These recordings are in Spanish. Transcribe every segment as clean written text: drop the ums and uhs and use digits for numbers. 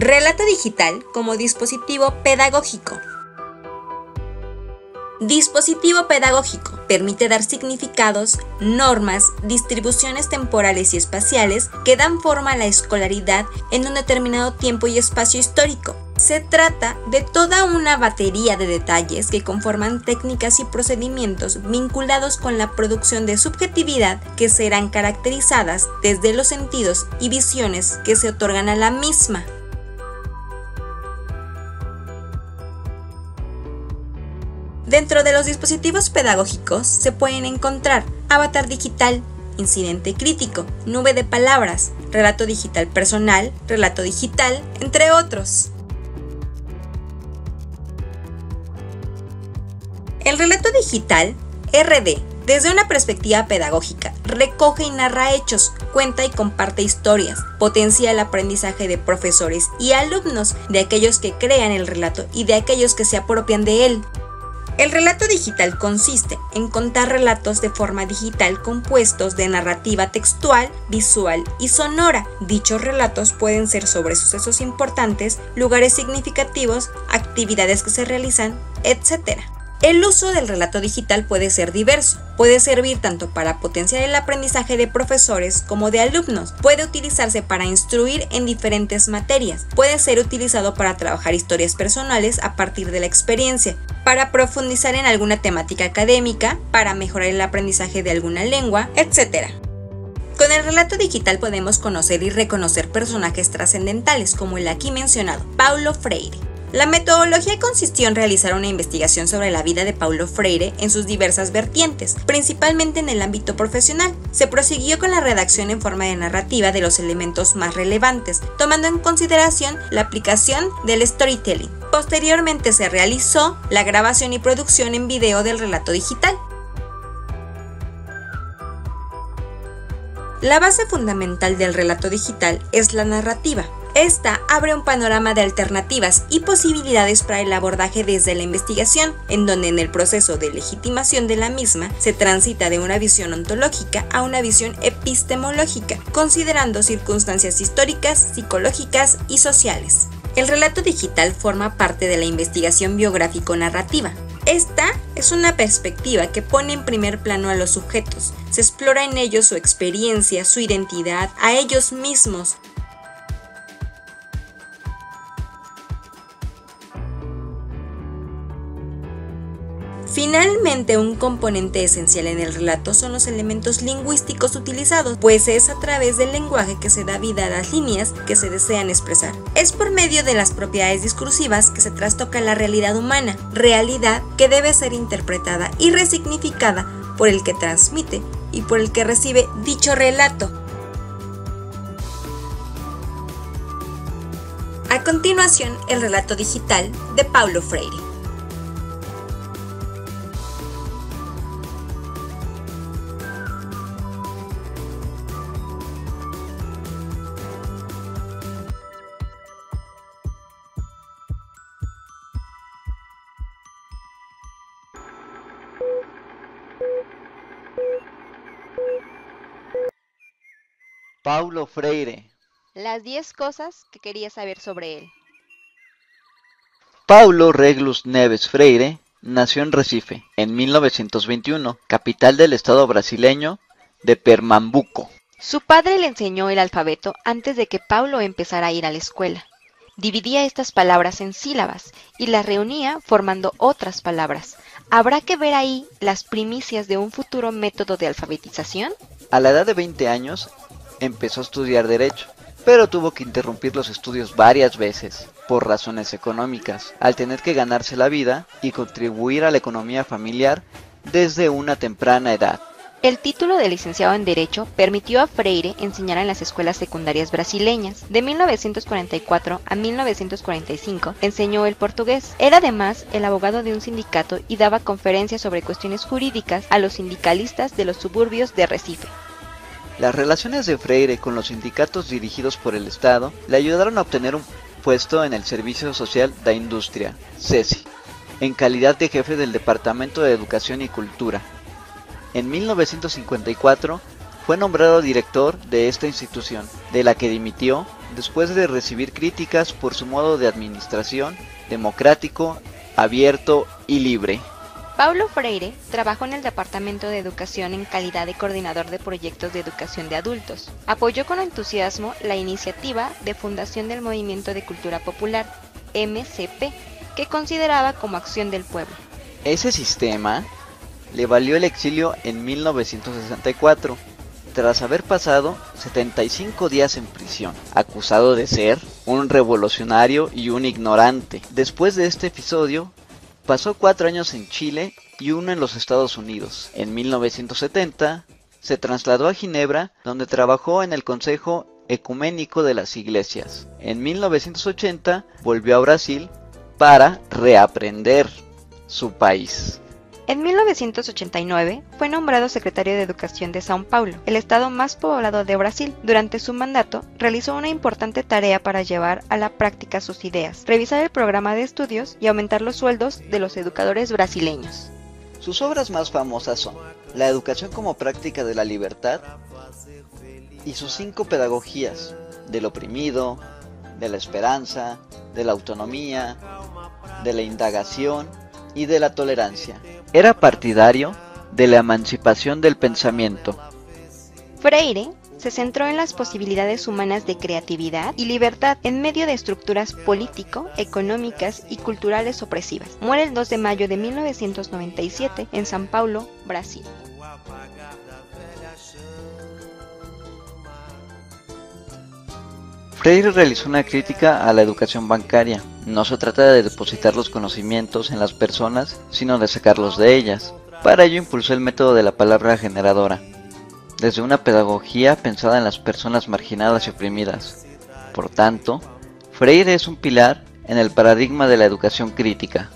Relato digital como dispositivo pedagógico. Dispositivo pedagógico. Permite dar significados, normas, distribuciones temporales y espaciales que dan forma a la escolaridad en un determinado tiempo y espacio histórico. Se trata de toda una batería de detalles que conforman técnicas y procedimientos vinculados con la producción de subjetividad que serán caracterizadas desde los sentidos y visiones que se otorgan a la misma. Dentro de los dispositivos pedagógicos se pueden encontrar avatar digital, incidente crítico, nube de palabras, relato digital personal, relato digital, entre otros. El relato digital, RD, desde una perspectiva pedagógica, recoge y narra hechos, cuenta y comparte historias, potencia el aprendizaje de profesores y alumnos, de aquellos que crean el relato y de aquellos que se apropian de él. El relato digital consiste en contar relatos de forma digital compuestos de narrativa textual, visual y sonora. Dichos relatos pueden ser sobre sucesos importantes, lugares significativos, actividades que se realizan, etc. El uso del relato digital puede ser diverso. Puede servir tanto para potenciar el aprendizaje de profesores como de alumnos. Puede utilizarse para instruir en diferentes materias. Puede ser utilizado para trabajar historias personales a partir de la experiencia, para profundizar en alguna temática académica, para mejorar el aprendizaje de alguna lengua, etc. Con el relato digital podemos conocer y reconocer personajes trascendentales como el aquí mencionado, Paulo Freire. La metodología consistió en realizar una investigación sobre la vida de Paulo Freire en sus diversas vertientes, principalmente en el ámbito profesional. Se prosiguió con la redacción en forma de narrativa de los elementos más relevantes, tomando en consideración la aplicación del storytelling. Posteriormente se realizó la grabación y producción en video del relato digital. La base fundamental del relato digital es la narrativa. Esta abre un panorama de alternativas y posibilidades para el abordaje desde la investigación, en donde en el proceso de legitimación de la misma se transita de una visión ontológica a una visión epistemológica, considerando circunstancias históricas, psicológicas y sociales. El relato digital forma parte de la investigación biográfico-narrativa. Esta es una perspectiva que pone en primer plano a los sujetos, se explora en ellos su experiencia, su identidad, a ellos mismos. Finalmente, un componente esencial en el relato son los elementos lingüísticos utilizados, pues es a través del lenguaje que se da vida a las líneas que se desean expresar. Es por medio de las propiedades discursivas que se trastoca la realidad humana, realidad que debe ser interpretada y resignificada por el que transmite y por el que recibe dicho relato. A continuación, el relato digital de Paulo Freire. Paulo Freire. Las 10 cosas que quería saber sobre él. Paulo Reglus Neves Freire nació en Recife en 1921, capital del estado brasileño de Pernambuco. Su padre le enseñó el alfabeto antes de que Paulo empezara a ir a la escuela. Dividía estas palabras en sílabas y las reunía formando otras palabras. ¿Habrá que ver ahí las primicias de un futuro método de alfabetización? A la edad de 20 años empezó a estudiar Derecho, pero tuvo que interrumpir los estudios varias veces por razones económicas, al tener que ganarse la vida y contribuir a la economía familiar desde una temprana edad. El título de licenciado en Derecho permitió a Freire enseñar en las escuelas secundarias brasileñas. De 1944 a 1945 enseñó el portugués. Era además el abogado de un sindicato y daba conferencias sobre cuestiones jurídicas a los sindicalistas de los suburbios de Recife. Las relaciones de Freire con los sindicatos dirigidos por el Estado le ayudaron a obtener un puesto en el Servicio Social da Industria, SESI, en calidad de jefe del Departamento de Educación y Cultura. En 1954 fue nombrado director de esta institución, de la que dimitió después de recibir críticas por su modo de administración democrático, abierto y libre. Paulo Freire trabajó en el Departamento de Educación en calidad de coordinador de proyectos de educación de adultos. Apoyó con entusiasmo la iniciativa de fundación del Movimiento de Cultura Popular, MCP, que consideraba como acción del pueblo. Ese sistema le valió el exilio en 1964, tras haber pasado 75 días en prisión, acusado de ser un revolucionario y un ignorante. Después de este episodio, pasó 4 años en Chile y 1 en los Estados Unidos. En 1970 se trasladó a Ginebra, donde trabajó en el Consejo Ecuménico de las Iglesias. En 1980 volvió a Brasil para reaprender su país. En 1989 fue nombrado secretario de Educación de São Paulo, el estado más poblado de Brasil. Durante su mandato, realizó una importante tarea para llevar a la práctica sus ideas, revisar el programa de estudios y aumentar los sueldos de los educadores brasileños. Sus obras más famosas son La educación como práctica de la libertad y sus 5 pedagogías: del oprimido, de la esperanza, de la autonomía, de la indagación y de la tolerancia. Era partidario de la emancipación del pensamiento. Freire se centró en las posibilidades humanas de creatividad y libertad en medio de estructuras político, económicas y culturales opresivas. Muere el 2 de mayo de 1997 en São Paulo, Brasil. Freire realizó una crítica a la educación bancaria. No se trata de depositar los conocimientos en las personas, sino de sacarlos de ellas. Para ello impulsó el método de la palabra generadora, desde una pedagogía pensada en las personas marginadas y oprimidas. Por tanto, Freire es un pilar en el paradigma de la educación crítica.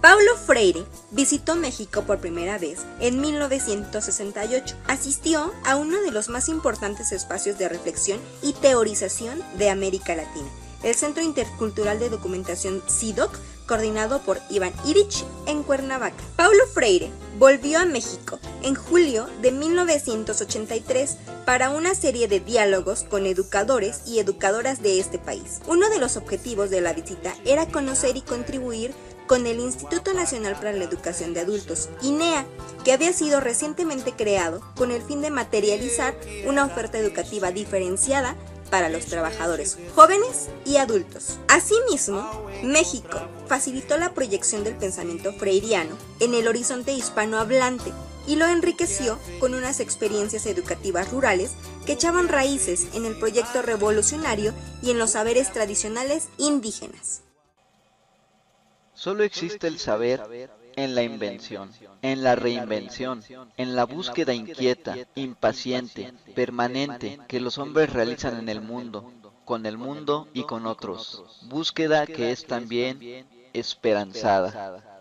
Paulo Freire visitó México por primera vez en 1968. Asistió a uno de los más importantes espacios de reflexión y teorización de América Latina, el Centro Intercultural de Documentación CIDOC, coordinado por Iván Illich en Cuernavaca. Paulo Freire volvió a México en julio de 1983 para una serie de diálogos con educadores y educadoras de este país. Uno de los objetivos de la visita era conocer y contribuir con el Instituto Nacional para la Educación de Adultos, INEA, que había sido recientemente creado con el fin de materializar una oferta educativa diferenciada para los trabajadores jóvenes y adultos. Asimismo, México facilitó la proyección del pensamiento freiriano en el horizonte hispanohablante y lo enriqueció con unas experiencias educativas rurales que echaban raíces en el proyecto revolucionario y en los saberes tradicionales indígenas. Solo existe el saber en la invención, en la reinvención, en la búsqueda inquieta, impaciente, permanente que los hombres realizan en el mundo, con el mundo y con otros. Búsqueda que es también esperanzada.